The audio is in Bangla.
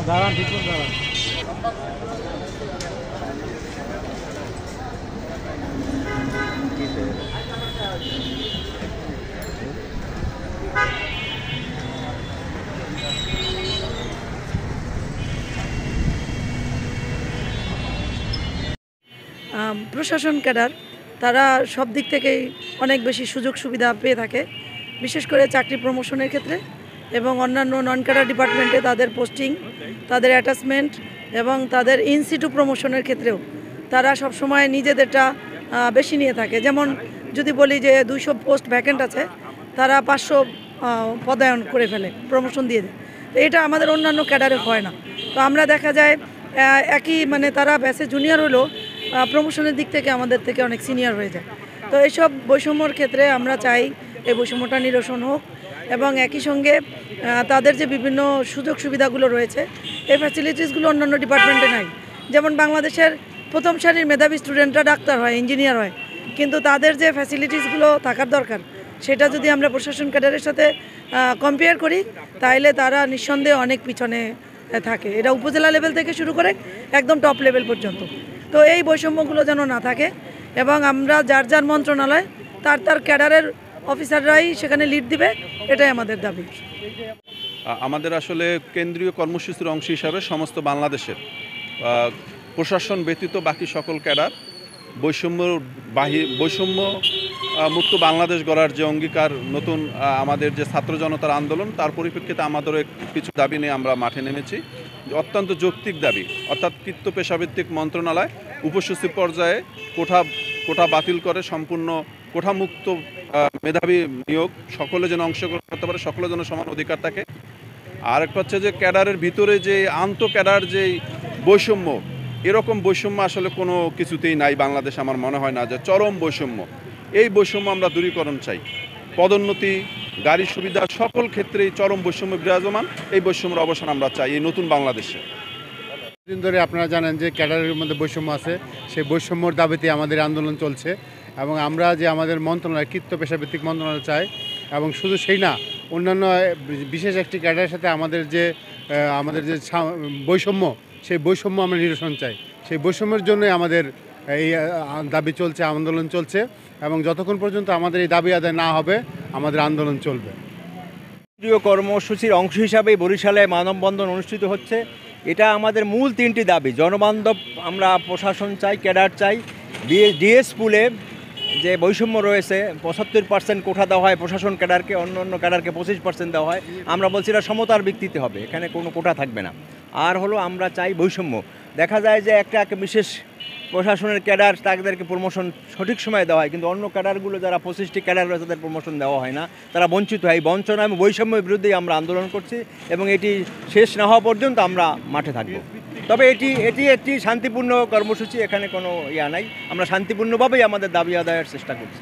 দাঁড়ান, ঠিক করে দাঁড়ান। প্রশাসন ক্যাডার তারা সব দিক থেকেই অনেক বেশি সুযোগ সুবিধা পেয়ে থাকে, বিশেষ করে চাকরি প্রমোশনের ক্ষেত্রে এবং অন্যান্য নন ক্যাডার ডিপার্টমেন্টে তাদের পোস্টিং, তাদের অ্যাটাচমেন্ট এবং তাদের ইনসিটু প্রমোশনের ক্ষেত্রেও তারা সবসময় নিজেদেরটা বেশি নিয়ে থাকে। যেমন যদি বলি যে 200 পোস্ট ভ্যাকেন্ট আছে, তারা 500 পদায়ন করে ফেলে, প্রমোশন দিয়ে দেয়। তো এটা আমাদের অন্যান্য ক্যাডারে হয় না। তো আমরা দেখা যায় একই মানে তারা ব্যাসে জুনিয়র হলেও প্রমোশনের দিক থেকে আমাদের থেকে অনেক সিনিয়র হয়ে যায়। তো এইসব বৈষম্যর ক্ষেত্রে আমরা চাই এই বৈষম্যটা নিরসন হোক এবং একই সঙ্গে তাদের যে বিভিন্ন সুযোগ সুবিধাগুলো রয়েছে এই ফ্যাসিলিটিসগুলো অন্যান্য ডিপার্টমেন্টে নাই। যেমন বাংলাদেশের প্রথম সারির মেধাবী স্টুডেন্টরা ডাক্তার হয়, ইঞ্জিনিয়ার হয়, কিন্তু তাদের যে ফ্যাসিলিটিসগুলো থাকার দরকার সেটা যদি আমরা প্রশাসন ক্যাডারের সাথে কম্পেয়ার করি তাহলে তারা নিঃসন্দেহে অনেক পিছনে থাকে। এটা উপজেলা লেভেল থেকে শুরু করে একদম টপ লেভেল পর্যন্ত। তো এই বৈষম্যগুলো যেন না থাকে এবং আমরা যার যার মন্ত্রণালয় তার ক্যাডারের অফিসাররাই সেখানে লিড দিবে, এটাই আমাদের দাবি। আমাদের আসলে কেন্দ্রীয় কর্মসূচির অংশ হিসাবে সমস্ত বাংলাদেশের প্রশাসন ব্যতীত বাকি সকল ক্যাডার বৈষম্য মুক্ত বাংলাদেশ গড়ার যে অঙ্গীকার, নতুন আমাদের যে ছাত্র জনতার আন্দোলন, তার পরিপ্রেক্ষিতে আমাদেরও কিছু দাবি নিয়ে আমরা মাঠে নেমেছি। অত্যন্ত যৌক্তিক দাবি, অর্থাৎ কৃত্য পেশাভিত্তিক মন্ত্রণালয় উপসচিব পর্যায়ে কোঠা বাতিল করে সম্পূর্ণ কোঠামুক্ত মেধাবী নিয়োগ, সকলে যেন অংশগ্রহণ করতে পারে, সকলের জন্য সমান অধিকার থাকে। আর একটা হচ্ছে যে ক্যাডারের ভিতরে যে ক্যাডার যে বৈষম্য, এরকম বৈষম্য আসলে কোনো কিছুতেই নাই বাংলাদেশ। আমার মনে হয় না যে চরম বৈষম্য, এই বৈষম্য আমরা দূরীকরণ চাই। পদোন্নতি, গাড়ি সুবিধা, সকল ক্ষেত্রেই চরম বৈষম্য বিরাজমান। এই বৈষম্যের অবসান আমরা চাই এই নতুন বাংলাদেশে। দিন ধরে আপনারা জানেন যে ক্যাডারের মধ্যে বৈষম্য আছে, সেই বৈষম্যর দাবিতে আমাদের আন্দোলন চলছে এবং আমরা যে আমাদের মন্ত্রণালয় কৃত্য পেশাভিত্তিক মন্ত্রণালয় চাই এবং শুধু সেই না, অন্যান্য বিশেষ একটি ক্যাডারের সাথে আমাদের যে বৈষম্য, সেই বৈষম্য আমরা নিরসন চাই। সেই বৈষম্যের জন্যই আমাদের এই দাবি চলছে, আন্দোলন চলছে এবং যতক্ষণ পর্যন্ত আমাদের এই দাবি আদায় না হবে আমাদের আন্দোলন চলবে। কেন্দ্রীয় কর্মসূচির অংশ হিসাবে বরিশালে মানববন্ধন অনুষ্ঠিত হচ্ছে। এটা আমাদের মূল 3টি দাবি। জনবান্ধব আমরা প্রশাসন চাই, ক্যাডার চাই। ডিএস পুলে যে বৈষম্য রয়েছে, 75% কোঠা দেওয়া হয় প্রশাসন ক্যাডারকে, অন্য ক্যাডারকে 25% দেওয়া হয়। আমরা বলছি এটা সমতার ভিত্তিতে হবে, এখানে কোনো কোঠা থাকবে না। আর হলো আমরা চাই বৈষম্য। দেখা যায় যে একটা বিশেষ প্রশাসনের ক্যাডার, তাদেরকে প্রমোশন সঠিক সময় দেওয়া হয়, কিন্তু অন্য ক্যাডারগুলো যারা 25টি ক্যাডার রয়েছে তাদের প্রমোশন দেওয়া হয় না, তারা বঞ্চিত হয়। বঞ্চনা এবং বৈষম্যের বিরুদ্ধেই আমরা আন্দোলন করছি এবং এটি শেষ না হওয়া পর্যন্ত আমরা মাঠে থাকব। তবে এটি একটি শান্তিপূর্ণ কর্মসূচি, এখানে কোনো নাই। আমরা শান্তিপূর্ণভাবেই আমাদের দাবি আদায়ের চেষ্টা করছি।